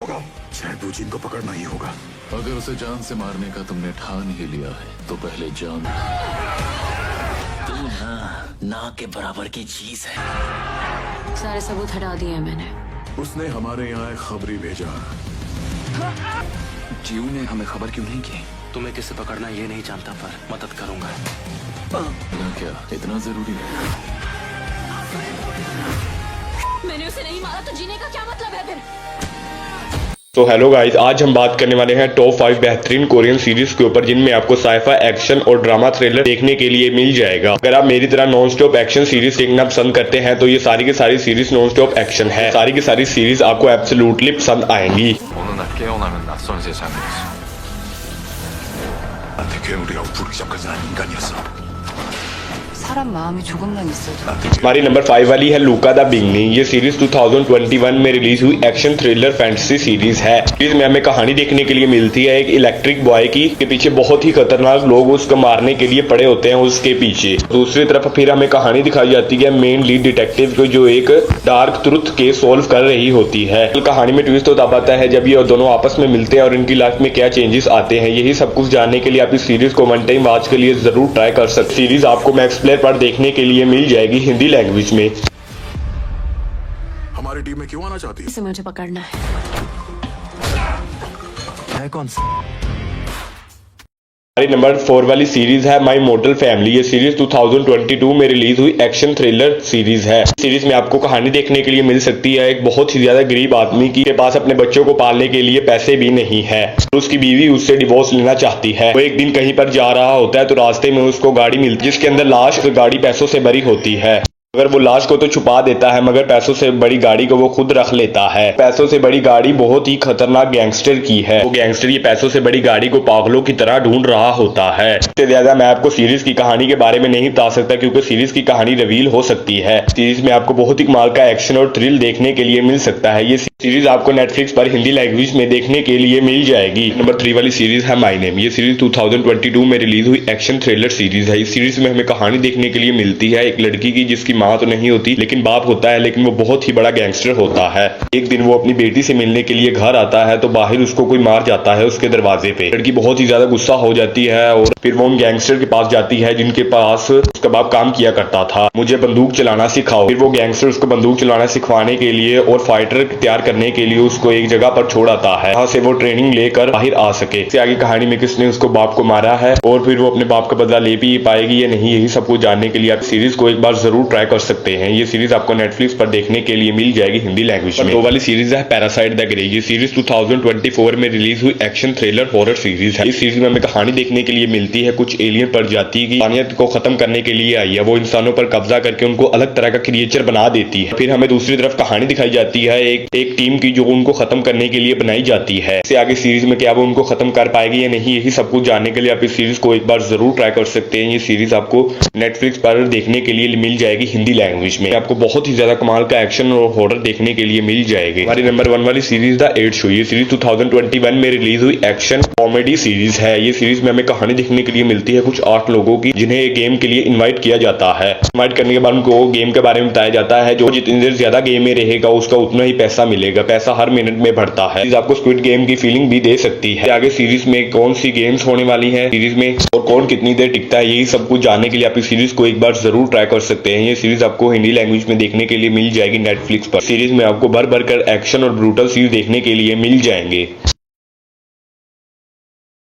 होगा, शहदूजीन को पकड़ना ही होगा। अगर उसे जान से मारने का तुमने ठान ही लिया है तो पहले जान। तू ना के बराबर की चीज है। सारे सबूत हटा दिए हैं मैंने। उसने हमारे यहाँ एक खबरी भेजा। जीव ने हमें खबर क्यों नहीं की? तुम्हें किसे पकड़ना ये नहीं जानता, पर मदद करूंगा। क्या इतना जरूरी है? मैंने उसे नहीं मारा तो जीने का क्या मतलब है फिर? तो हेलो गाइस, आज हम बात करने वाले हैं टॉप 5 बेहतरीन कोरियन सीरीज के ऊपर जिनमें आपको साइफा, एक्शन और ड्रामा थ्रिलर देखने के लिए मिल जाएगा। अगर आप मेरी तरह नॉन स्टॉप एक्शन सीरीज देखना पसंद करते हैं तो ये सारी की सारी सीरीज नॉन स्टॉप एक्शन है। सारी की सारी सीरीज आपको एब्सोल्युटली पसंद आएंगी। 어느 날 깨어나면 낯선 세상이었어. 나한테 괴물이라고 부르기 전까지 난 인간이었어. 사람 마음이 조금만 있어도 हमारी नंबर 5 वाली है लूका द बिगनिंग। ये सीरीज 2021 में रिलीज हुई एक्शन थ्रिलर फैंटेसी सीरीज है। सीरीज में हमें कहानी देखने के लिए मिलती है एक इलेक्ट्रिक बॉय की, के पीछे बहुत ही खतरनाक लोग उसको मारने के लिए पड़े होते हैं उसके पीछे। दूसरी तरफ फिर हमें कहानी दिखाई जाती है मेन लीड डिटेक्टिव को, जो एक डार्क ट्रुथ केस सॉल्व कर रही होती है। कहानी में ट्विस्ट तो तब आता है जब ये दोनों आपस में मिलते हैं और इनकी लाइफ में क्या चेंजेस आते हैं। यही सब कुछ जानने के लिए आप इस सीरीज को वन टाइम वॉच के लिए जरूर ट्राई कर सकते। सीरीज आपको मैक्स प्लेयर पर देखने के लिए मिल जाएगी हिंदी लैंग्वेज में। हमारी टीम में क्यों आना चाहती है? इसे मुझे पकड़ना है। है कौन सा? हमारी नंबर 4 वाली सीरीज है माई मॉडल फैमिली। ये सीरीज 2022 में रिलीज हुई एक्शन थ्रिलर सीरीज है। सीरीज में आपको कहानी देखने के लिए मिल सकती है एक बहुत ही ज्यादा गरीब आदमी की, के पास अपने बच्चों को पालने के लिए पैसे भी नहीं है। उसकी बीवी उससे डिवोर्स लेना चाहती है। वो एक दिन कहीं पर जा रहा होता है तो रास्ते में उसको गाड़ी मिलती है जिसके अंदर लाश, गाड़ी पैसों से भरी होती है। अगर वो लाश को तो छुपा देता है मगर पैसों से बड़ी गाड़ी को वो खुद रख लेता है। पैसों से बड़ी गाड़ी बहुत ही खतरनाक गैंगस्टर की है। वो गैंगस्टर ये पैसों से बड़ी गाड़ी को पागलों की तरह ढूंढ रहा होता है। इससे ज्यादा मैं आपको सीरीज की कहानी के बारे में नहीं बता सकता क्योंकि सीरीज की कहानी रिवील हो सकती है। सीरीज में आपको बहुत ही कमाल का एक्शन और थ्रिल देखने के लिए मिल सकता है। ये सीरीज आपको नेटफ्लिक्स पर हिंदी लैंग्वेज में देखने के लिए मिल जाएगी। नंबर 3 वाली सीरीज है माय नेम। ये सीरीज 2022 में रिलीज हुई एक्शन थ्रिलर सीरीज है। इस सीरीज में हमें कहानी देखने के लिए मिलती है एक लड़की की जिसकी माँ तो नहीं होती लेकिन बाप होता है, लेकिन वो बहुत ही बड़ा गैंगस्टर होता है। एक दिन वो अपनी बेटी से मिलने के लिए घर आता है तो बाहर उसको कोई मार जाता है उसके दरवाजे पे। लड़की बहुत ही ज्यादा गुस्सा हो जाती है और फिर वो उन गैंगस्टर के पास जाती है जिनके पास उसका बाप काम किया करता था। मुझे बंदूक चलाना सिखाओ। फिर वो गैंगस्टर उसको बंदूक चलाना सिखवाने के लिए और फाइटर तैयार करने के लिए उसको एक जगह पर छोड़ आता है, वहां से वो ट्रेनिंग लेकर बाहर आ सके। इससे आगे कहानी में किसने उसको बाप को मारा है और फिर वो अपने बाप का बदला ले भी पाएगी या नहीं, यही सब कुछ जानने के लिए आप सीरीज को एक बार जरूर ट्राई कर सकते हैं। ये सीरीज आपको नेटफ्लिक्स पर देखने के लिए मिल जाएगी हिंदी लैंग्वेज में। 2 वाली सीरीज है पैरासाइट द ग्रे। ये सीरीज 2024 में रिलीज हुई एक्शन थ्रिलर हॉरर सीरीज है। इस सीरीज में हमें कहानी देखने के लिए मिलती है कुछ एलियन प्रजाति की इंसानियत को खत्म करने के लिए आई है। वो इंसानों पर कब्जा करके उनको अलग तरह का क्रिएचर बना देती है। फिर हमें दूसरी तरफ कहानी दिखाई जाती है एक टीम की जो उनको खत्म करने के लिए बनाई जाती है। इससे आगे सीरीज में क्या वो उनको खत्म कर पाएगी या नहीं, यही सब कुछ जानने के लिए आप इस सीरीज को एक बार जरूर ट्राई कर सकते हैं। ये सीरीज आपको नेटफ्लिक्स पर देखने के लिए मिल जाएगी हिंदी लैंग्वेज में। आपको बहुत ही ज्यादा कमाल का एक्शन और हॉरर देखने के लिए मिल जाएगी। हमारी नंबर 1 वाली सीरीज द 8 शो। ये सीरीज 2021 में रिलीज हुई एक्शन कॉमेडी सीरीज है। ये सीरीज में हमें कहानी देखने के लिए मिलती है कुछ 8 लोगों की जिन्हें एक गेम के लिए इनवाइट किया जाता है। इनवाइट करने के बाद उनको गेम के बारे में बताया जाता है जो जितनी देर ज्यादा गेम में रहेगा उसका उतना ही पैसा मिलेगा। पैसा हर मिनट में बढ़ता है। आपको स्क्विड गेम की फीलिंग भी दे सकती है। आगे सीरीज में कौन सी गेम्स होने वाली है सीरीज में और कौन कितनी देर टिकता है, यही सब कुछ जानने के लिए आप इस सीरीज को एक बार जरूर ट्राई कर सकते हैं। ये सीरीज आपको हिंदी लैंग्वेज में देखने के लिए मिल जाएगी नेटफ्लिक्स पर। सीरीज में आपको भर भर कर एक्शन और ब्रूटल सीन देखने के लिए मिल जाएंगे।